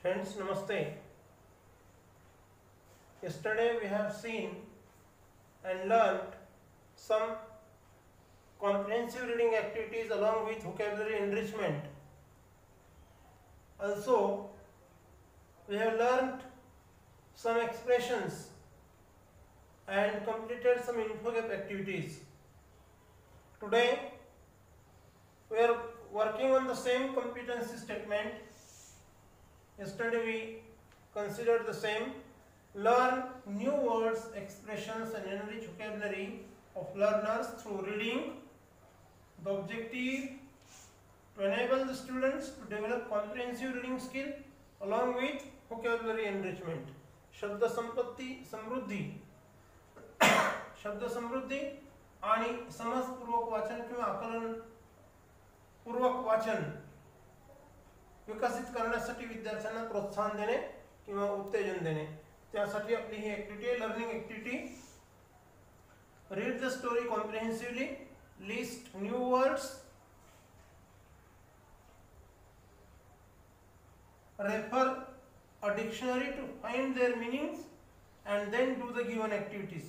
Friends, Namaste. Yesterday we have seen and learnt some comprehensive reading activities along with vocabulary enrichment. Also, we have learnt some expressions and completed some infogap activities. Today, we are working on the same competency statement. Yesterday we considered the same. Learn new words, expressions and enrich vocabulary of learners through reading. The objective to enable the students to develop comprehensive reading skill along with vocabulary enrichment. शब्द संपत्ती समृद्धी शब्द समृद्धी आणि समजपूर्वक वाचन किंवा आकलन पूर्वक वाचन विकसित करण्यासाठी विद्यार्थ्यांना प्रोत्साहन देणे किंवा उत्तेजन देणे. त्यासाठी आपली ही ऍक्टिव्हिटी आहे, learning activity. Read the story comprehensively, list new words, refer a dictionary to find their meanings and then do the given activities.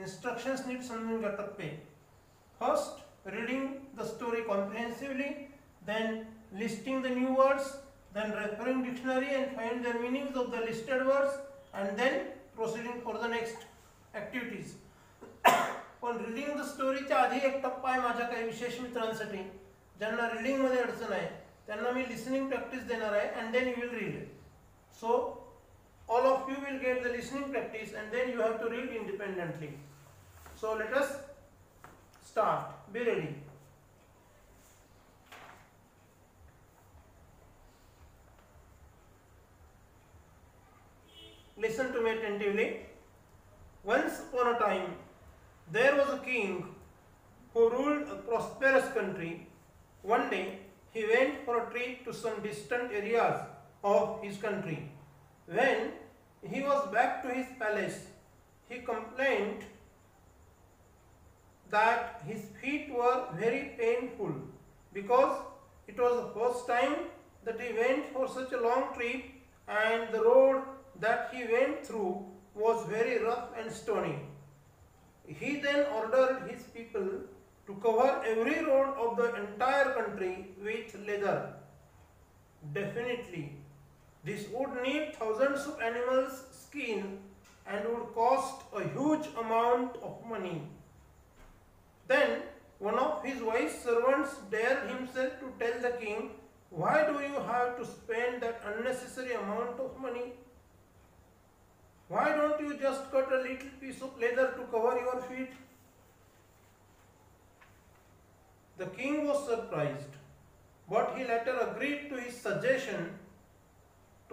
Instructions नीट समजून घ्या टप्पे. First, reading the story comprehensively, then listing the new words, then referring dictionary and find their meanings of the listed words and then proceeding for the next activities. पण reading the स्टोरीच्या आधी एक टप्पा आहे माझ्या काही विशेष मित्रांसाठी ज्यांना रीडिंग मध्ये अडचण आहे त्यांना मी लिसनिंग प्रॅक्टिस देणार आहे and then you will read. So all of you will get the listening practice and then you have to read independently. So let us start. Be ready. Listen to me attentively. Once upon a time, there was a king who ruled a prosperous country. One day, he went for a trip to some distant areas of his country. When he was back to his palace, he complained that his feet were very painful because it was the first time that he went for such a long trip and the road that he went through was very rough and stony. He then ordered his people to cover every road of the entire country with leather. Definitely, this would need thousands of animals' skin and would cost a huge amount of money. Then one of his wise servants dared himself to tell the king, "Why do you have to spend that unnecessary amount of money? Why don't you just cut a little piece of leather to cover your feet?" The king was surprised, but he later agreed to his suggestion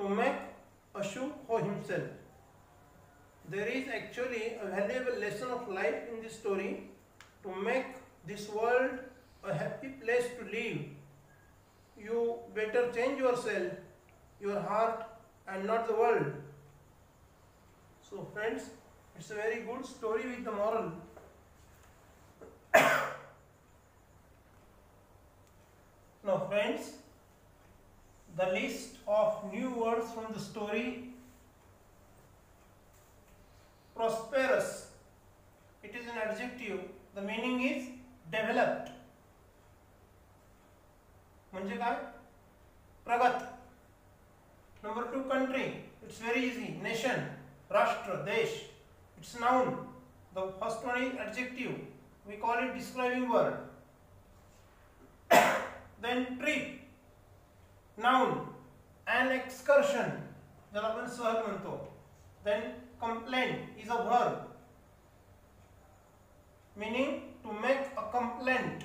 to make a shoe for himself. There is actually a valuable lesson of life in this story. To make this world a happy place to live, you better change yourself, your heart, and not the world. So friends, it's a very good story with the moral. Now friends, the list of new words from the story. Prosperous, it is an adjective. The meaning is developed. म्हणजे काय? प्रगत. Number 2, country. It's very easy. Nation, Rashtra, Desh. It's noun. The first one is adjective. We call it describing word. Then trip, noun. An excursion, ज्याला आपण सहल म्हणतो. Then complaint is a verb. Meaning to make a complaint.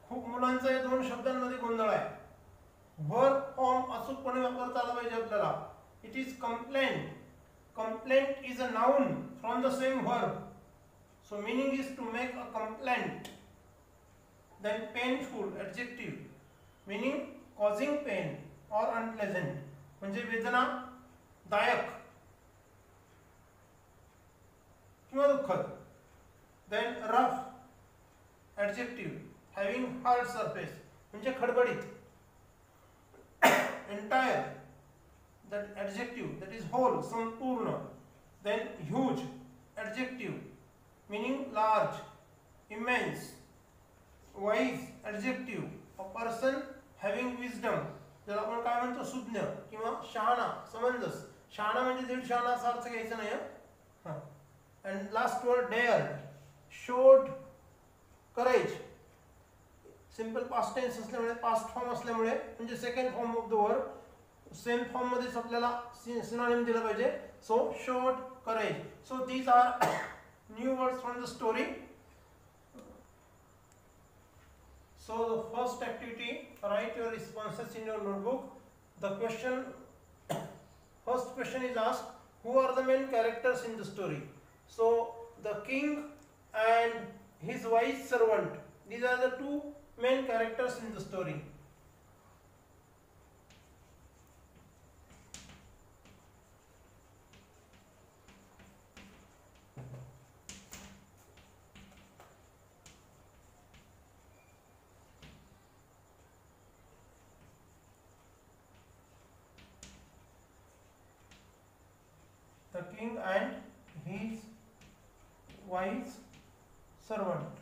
खूप मुलांचा या दोन शब्दांमध्ये गोंधळ आहे. वर्ब फॉर्म अचूकपणे वापरता आला पाहिजे आपल्याला. It is complaint. Complaint is a noun from the same verb. So meaning is to make a complaint. Then painful, adjective, meaning causing pain or unpleasant. म्हणजे वेदनादायक किंवा दुःखद. Then rough, adjective, having hard surface म्हणजे खडबडीत. Entire, that adjective, that is whole, sampurna. Then huge, adjective, meaning large, immense. Wise, adjective, a person having wisdom, ज्याला आपण काय म्हणतो सुज्ञ किंवा शहाणा, समंजस. शहाणा म्हणजे दीड शहाणा असा अर्थ घ्यायचा नाही. हां. And last word dared, showed courage. Simple past tense असल्यामुळे, पास्ट फॉर्म असल्यामुळे म्हणजे second form of the word same form मध्येच आपल्याला सिनोनिम दिलं पाहिजे. So showed courage. So these are new words from the story. So the first activity, write your responses in your notebook. The question, first question is asked, who are the main characters in the story? So the king and his wise servant, these are the two main characters in the story. The king and his wise servant.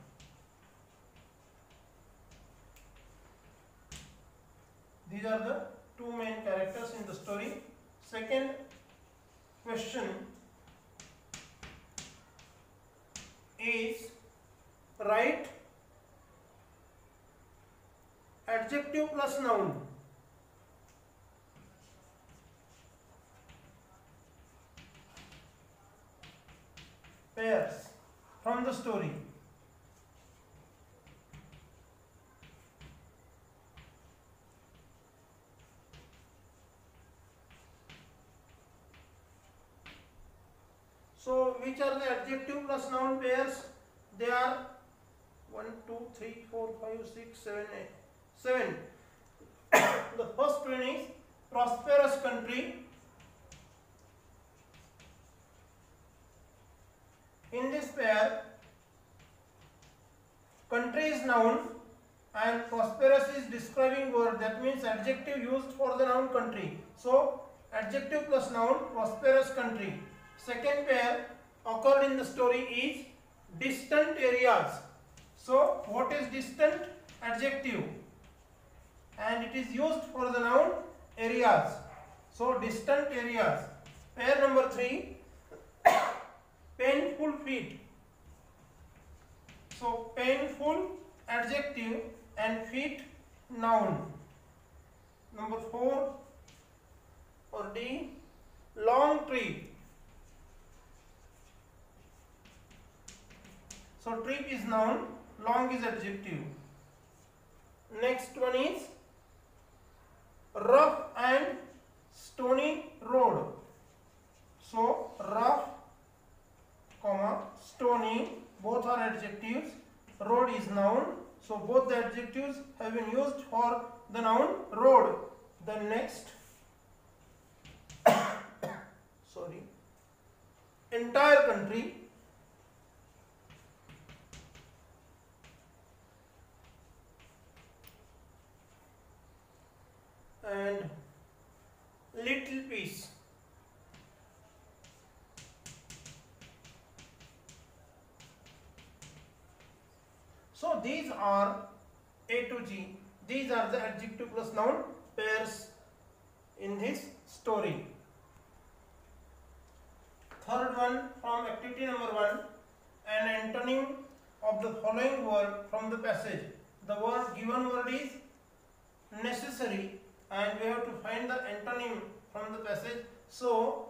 These are the two main characters in the story. Second question is, write adjective plus noun. Pairs from the story. So which are the adjective plus noun pairs? They are 1, 2, 3, 4, 5, 6, 7, 8. 7. The first one is prosperous country. In this pair, country is noun and prosperous is describing word. That means adjective used for the noun country. So adjective plus noun, prosperous country. Second pair occurred in the story is distant areas. So what is distant? Adjective, and it is used for the noun areas. So distant areas. Pair number 3, painful feet. So painful adjective and feet noun. Number 4 or D, long trip. So trip is noun, long is adjective. Next one is rough and stony road. So rough, stony, both are adjectives. Road is noun. So both the adjectives have been used for the noun road. The next, sorry, entire country. And little piece. So these are A to G. These are the adjective plus noun pairs in this story. Third one, from activity number 1, an antonym of the following word from the passage. The given word is necessary, and we have to find the antonym from the passage. So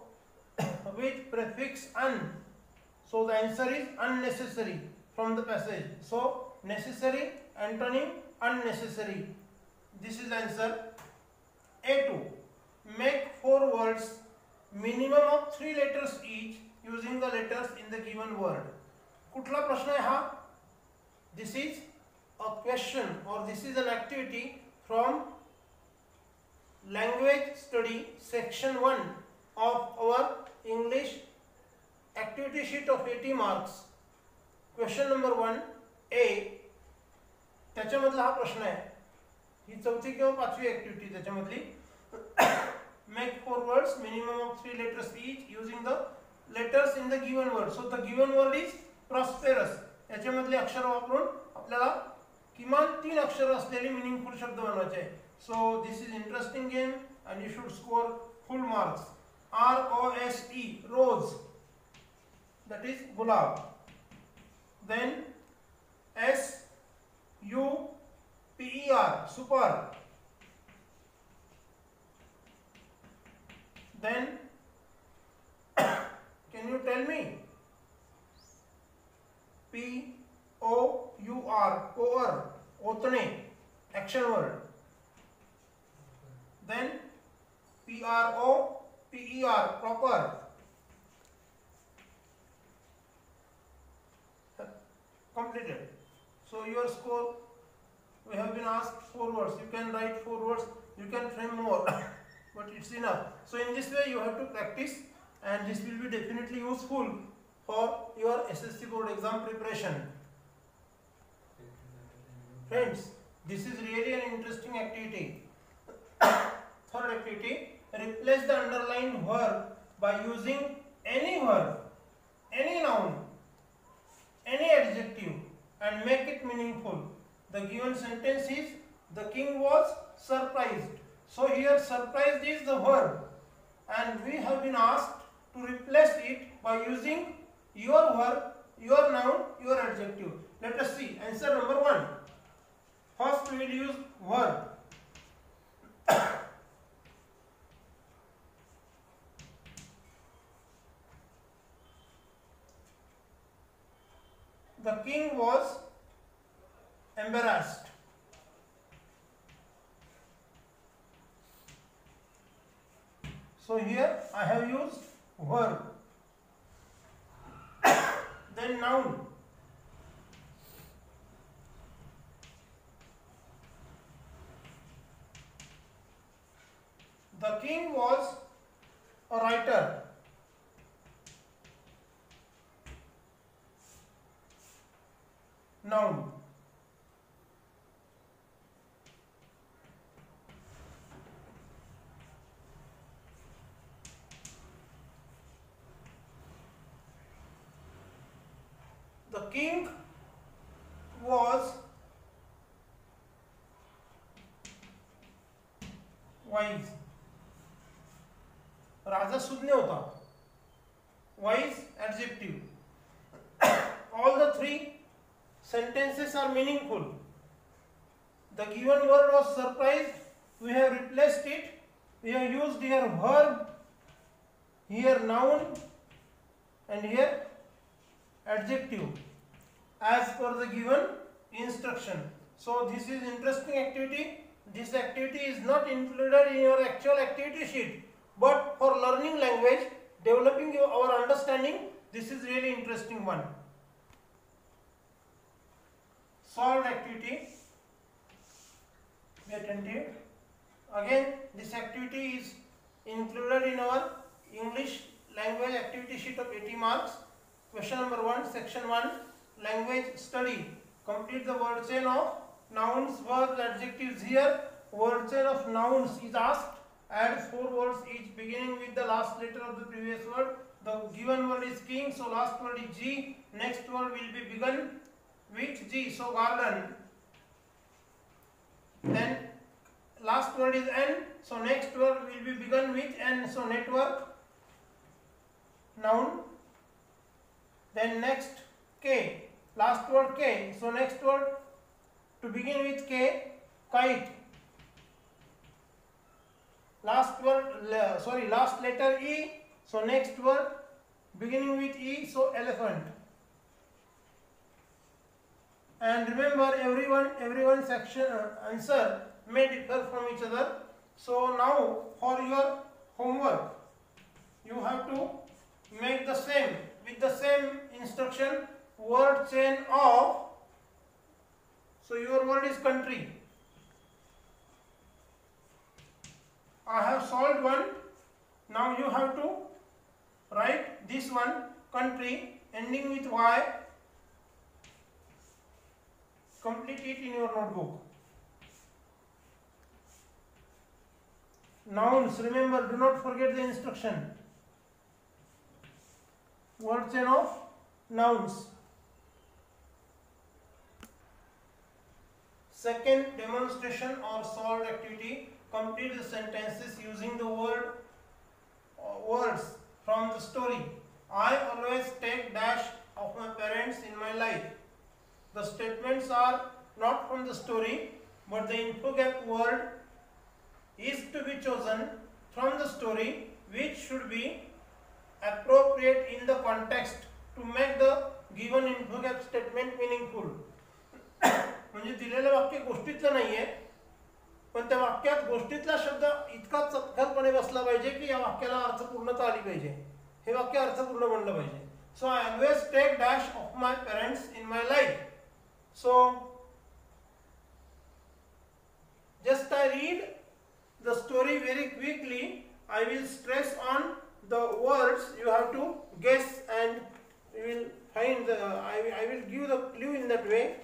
with prefix un. So the answer is unnecessary from the passage. So necessary, antonym, unnecessary. This is answer. A2. Make 4 words, minimum of 3 letters each, using the letters in the given word. कुठला प्रश्न आहे हा? This is a question, or this is an activity from language study section 1 of our English activity sheet of 80 marks. Question number 1 A. त्याच्यामधला हा प्रश्न आहे. ही चौथी किंवा पाचवी activity त्याच्यामधली. make 4 words, minimum of 3 letters each, using the letters in the given word. So the given word is prosperous. याच्यामधले अक्षर वापरून आपल्याला किमान 3 अक्षर असलेले मीनिंगफुल शब्द बनवायचे आहे. So this is interesting game and you should score full marks. ROSE, rose, that is gulab. Then SUPER, super. Then can you tell me POUR, poor, otne, action word. Then PROPER, proper. Completed. So your score, we have been asked 4 words. You can write 4 words, you can frame more but it's enough. So in this way you have to practice, and this will be definitely useful for your SSC board exam preparation. Friends, this is really an interesting activity. Third activity, replace the underlined verb by using any verb, any noun, any adjective, and make it meaningful. The given sentence is, the king was surprised. So here surprised is the verb, and we have been asked to replace it by using your verb, your noun, your adjective. Let us see. Answer number 1. First we will use verb. The king was embarrassed. So here I have used verb. Then noun. The king was a writer. Noun. The king was wise. राजा सुज्ञ होता. Wise, adjective. All the 3 sentences are meaningful. The given word was surprised. We have replaced it. We have used here verb, here noun, and here adjective as per the given instruction. So this is interesting activity. This activity is not included in your actual activity sheet, but for learning language, developing our understanding, this is really interesting one. Solved activity. Be attentive. Again, this activity is included in our English language activity sheet of 80 marks. Question number 1, section 1, language study. Complete the word chain of nouns, verbs, adjectives. Here, word chain of nouns is asked. Add 4 words each beginning with the last letter of the previous word. The given word is king, so last word is G. Next word will be begun with G, so garden. Then last word is N, so next word will be begun with N, so network. Noun. Then next K, last word K, so next word to begin with K, kite. Last word, last letter E, so next word beginning with E, so elephant. And remember, everyone's answer may differ from each other. So now for your homework, you have to make the same with the same instruction, word chain of. So your word is country. I have solved one. Now you have to write this one, country, ending with Y. Complete it in your notebook. Nouns, remember, do not forget the instruction. Word chain of nouns. Second demonstration or solved activity. Complete the sentences using the words from the story. I always take dash of my parents in my life. The statements are not from the story, but the infogap word is to be chosen from the story, which should be appropriate in the context to make the given infogap statement meaningful. म्हणजे दिलेलं वाक्य गोष्टीतलं नाहीये, पण त्या वाक्यात गोष्टीतला शब्द इतका चपखलपणे बसला पाहिजे की या वाक्याला अर्थपूर्णता आली पाहिजे, हे वाक्य अर्थपूर्ण बनलं पाहिजे. So I always take dash of my parents in my life. So just I read the story very quickly. I will stress on the words. You have to guess and you will find the I will give the clue in that way.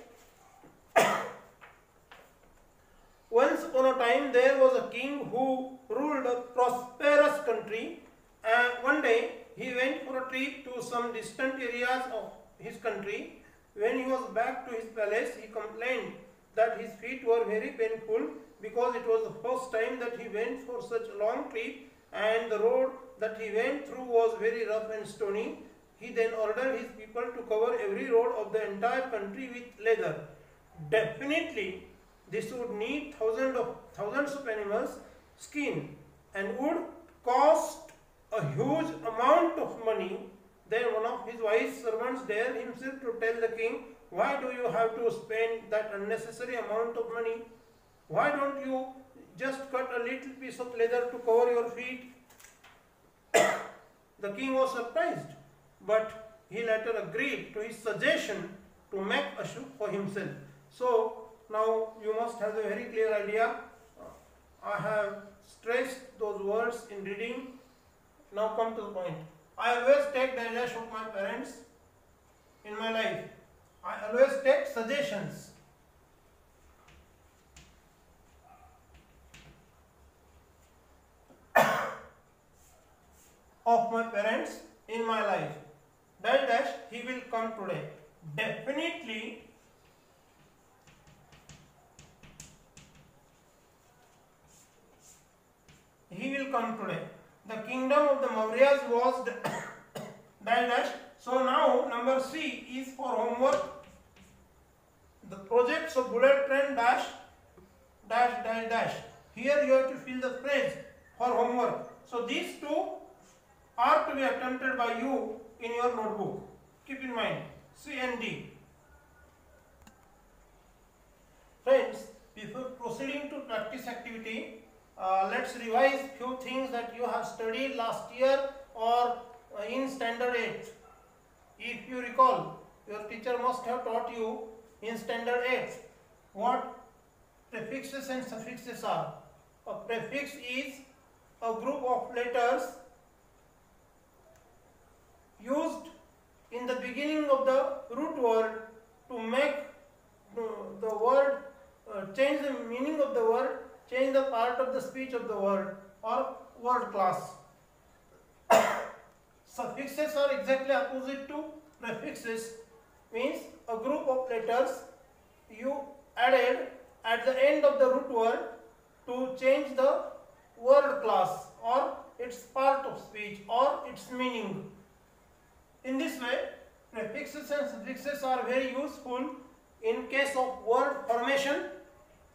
Once upon a time there was a king who ruled a prosperous country, and one day he went for a trip to some distant areas of his country. When he was back to his palace, he complained that his feet were very painful because it was the first time that he went for such a long trip, and the road that he went through was very rough and stony. He then ordered his people to cover every road of the entire country with leather. Definitely this would need thousands of animals' skin and would cost a huge amount of money. Then one of his wise servants dared himself to tell the king, "Why do you have to spend that unnecessary amount of money? Why don't you just cut a little piece of leather to cover your feet?" The king was surprised, but he later agreed to his suggestion to make a shoe for himself. So now you must have a very clear idea. I have stressed those words in reading. Now come to the point. I always take the dash of my parents in my life. I always take suggestions. Of my parents in my life. Dash dash, he will come today. Definitely he will come today. The kingdom of the Mauryas was dash dash. So now number C is for homework. The projects of bullet train dash dash dash dash. Here you have to fill the phrase for homework. So these two are to be attempted by you in your notebook. Keep in mind C and D. Friends, before proceeding to practice activity, let's revise few things that you have studied last year or in standard 8. If you recall, your teacher must have taught you in standard 8 what prefixes and suffixes are. A prefix is a group of letters used in the beginning of the root word to make the word change the meaning of the word, change the part of the speech of the word or word class. Suffixes are exactly opposite to prefixes, means a group of letters you added at the end of the root word to change the word class or its part of speech or its meaning. In this way, prefixes and suffixes are very useful in case of word formation.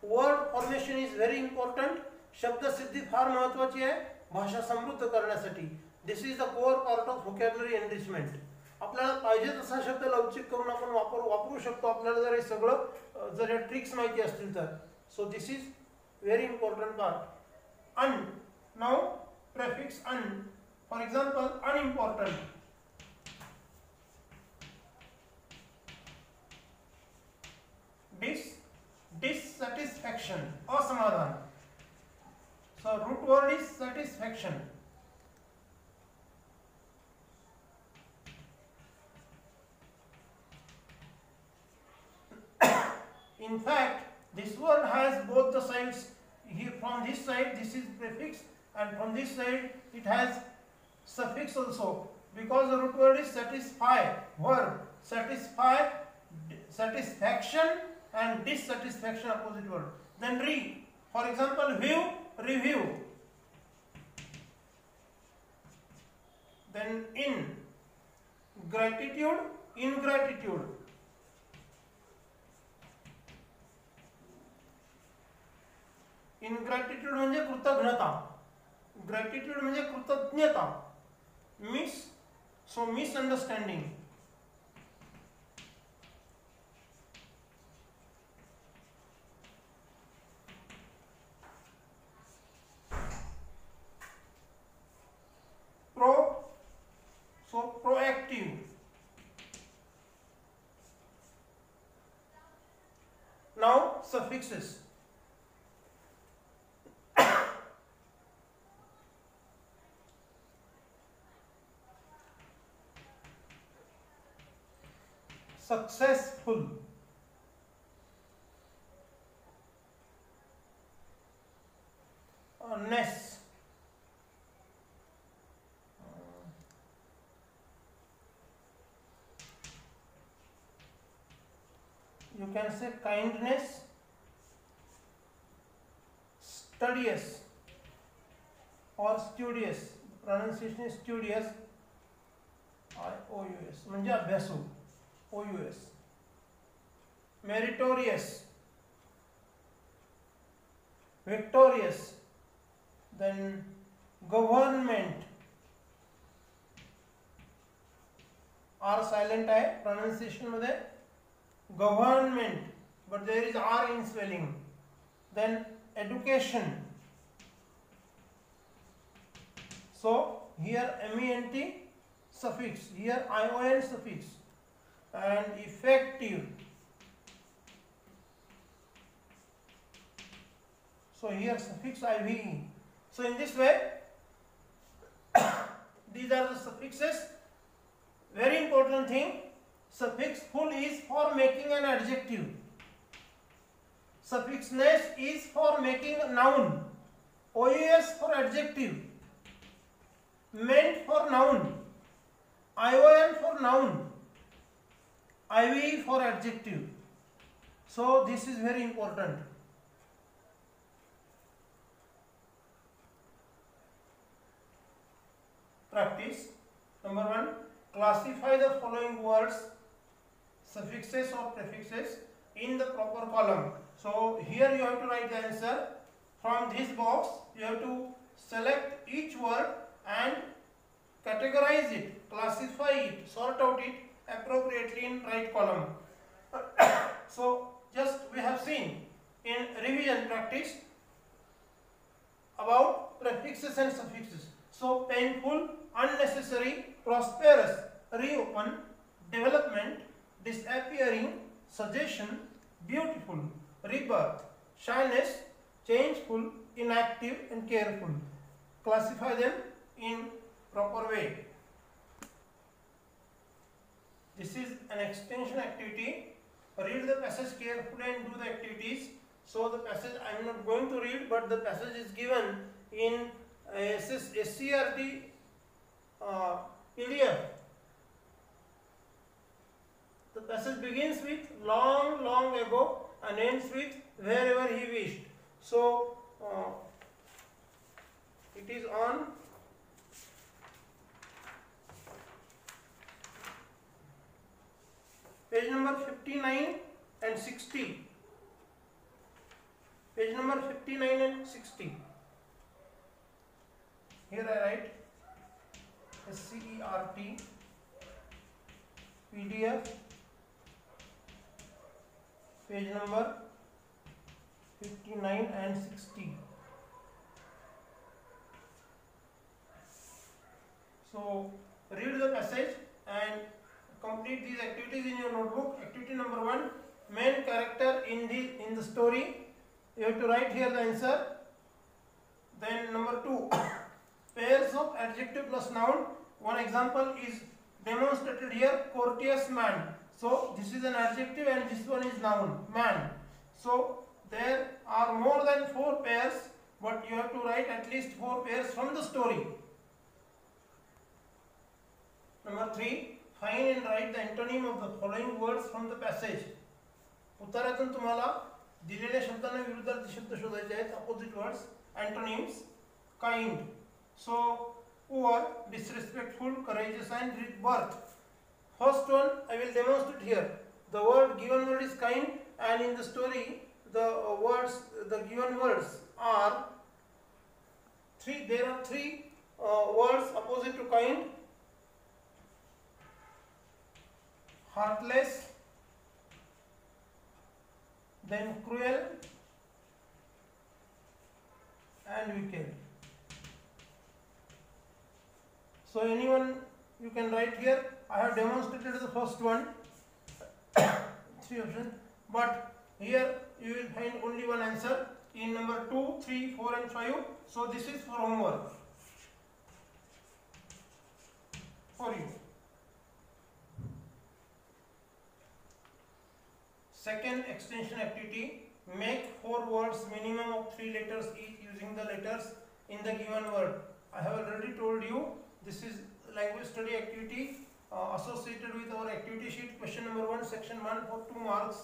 Word formation is very important. शब्द सिद्धी फार महत्त्वाची आहे भाषा समृद्ध करण्यासाठी. This is the core part of vocabulary enrichment. आपल्याला पाहिजे तसा शब्द लवचिक करून आपण वापरू शकतो आपल्याला जर हे सगळं जर हे ट्रिक्स माहिती असतील तर. So this is very important part. Un, now prefix un, for example unimportant. Dissatisfaction, असमाधान. So root word is satisfaction. In fact, this word has both the sides here from this side this is prefix, and from this side it has suffix also, because the root word is satisfy, verb satisfy, satisfaction and dissatisfaction, opposite word. Then re, for example, view, review. Then in, gratitude, ingratitude. ingratitude म्हणजे कृतज्ञता, gratitude म्हणजे कृतज्ञता. So misunderstanding. So proactive. Now suffixes. Successful, ness, you can say kindness, studious or studious, pronunciation is studious, IOUS म्हणजे अभ्यासू, OUS. Meritorious, victorious. Then government, R silent आहे pronunciation मध्ये, government, but there is R in spelling. Then education. So here MENT suffix, here ION suffix. And effective. So here suffix IVE. So in this way these are the suffixes. Very important thing, suffix full is for making an adjective, suffix ness is for making a noun, OUS for adjective, meant for noun, ION for noun, IVE for adjective. So this is very important. Practice. Number 1, classify the following words, suffixes or prefixes, in the proper column. So here you have to write the answer. From this box you have to select each word and categorize it, classify it, sort out it appropriately in right column. So just we have seen in revision practice about prefixes and suffixes. So painful, unnecessary, prosperous, reopen, development, disappearing, suggestion, beautiful, rebirth, shyness, changeful, inactive and careful. Classify them in proper way. This is an extension activity. Read the passage carefully and do the activities. So the passage I am not going to read, but the passage is given in SCRT PDF. The passage begins with long, long ago and ends with wherever he wished. So it is on page number 59 and 60. Page number 59 and 60. Here I write SCERT PDF, page number 59 and 60. So read the passage and complete these activities in your notebook. Activity number 1, main character in the story. You have to write here the answer. Then number 2, pairs of adjective plus noun. One example is demonstrated here, courteous man. So this is an adjective and this one is noun, man. So there are more than 4 pairs, but you have to write at least 4 pairs from the story. Number 3, find and write the antonym of the following words from the passage. उत्तरातून तुम्हाला दिलेल्या शब्दांना विरुद्धार्थी शब्द शोधायचे आहेत, opposite words, antonyms. Kind, so poor, disrespectful, courageous and rich birth. First one I will demonstrate here. The given word is kind, and in the story the given words are three. There are 3 words opposite to kind: heartless, then cruel and wicked. So anyone you can write here. I have demonstrated the first one, 3 options, but here you will find only one answer in number 2, 3, 4 and 5. So this is for homework for you. Second extension activity: make 4 words minimum of 3 letters each using the letters in the given word. I have already told you this is language study activity associated with our activity sheet, question number 1, section 1 for 2 marks.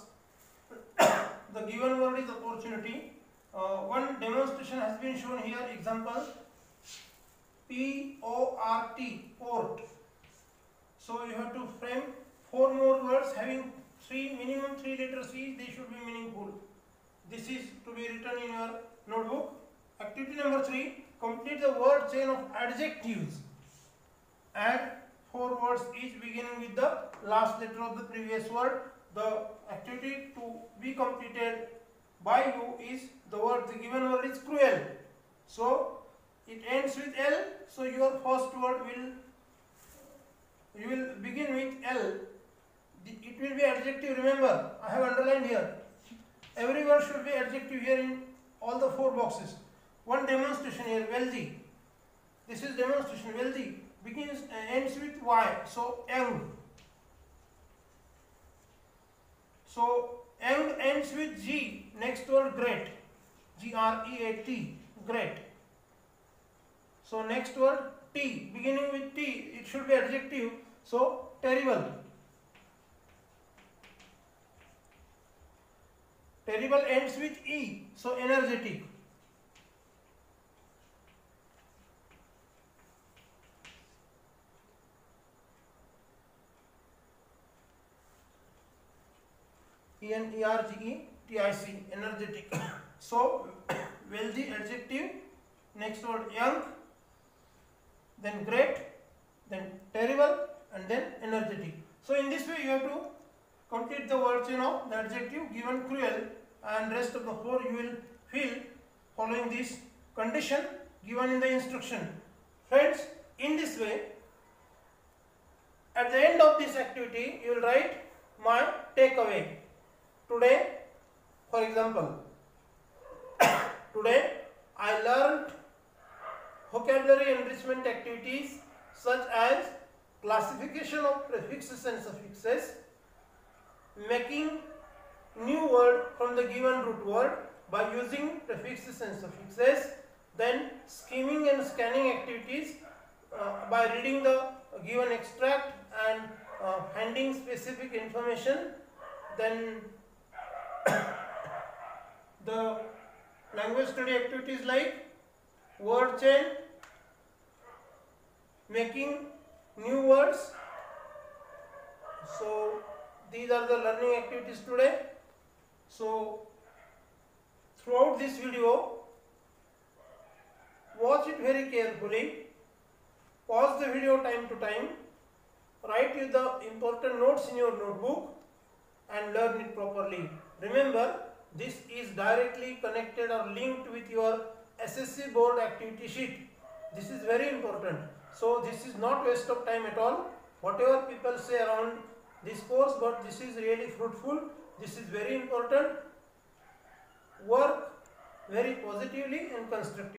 The given word is opportunity. One demonstration has been shown here. Example: PORT, port. So you have to frame 4 more words having minimum 3 letters each. They should be meaningful. This is to be written in your notebook. Activity number 3: complete the word chain of adjectives. Add 4 words each beginning with the last letter of the previous word. The activity to be completed by you is the given word is cruel. So it ends with L. So your first word you will begin with L. It will be adjective. Remember, I have underlined here. Every word should be adjective here in all the 4 boxes. One demonstration here: wealthy. This is demonstration. Wealthy ends with Y. So young. So young ends with G. Next word great. GREAT. Great. So next word T. Beginning with T. It should be adjective. So terrible. Terrible ends with E. So energetic. ENERGETIC, energetic. So wealthy adjective, next word young, then great, then terrible, and then energetic. So in this way you have to complete the word chain of the adjective given cruel, and rest of the 4 you will fill following this condition given in the instruction. Friends, in this way at the end of this activity you will write my takeaway. Today, for example, today I learned vocabulary enrichment activities such as classification of prefixes and suffixes, making new word from the given root word by using prefixes and suffixes, then skimming and scanning activities by reading the given extract and finding specific information, then the language study activities like word chain, making new words. So these are the learning activities today. So throughout this video, watch it very carefully, pause the video time to time, write you the important notes in your notebook and learn it properly. Remember, this is directly connected or linked with your SSC board activity sheet. This is very important. So this is not waste of time at all. Whatever people say around this course, but this is really fruitful. This is very important. Work very positively and constructively.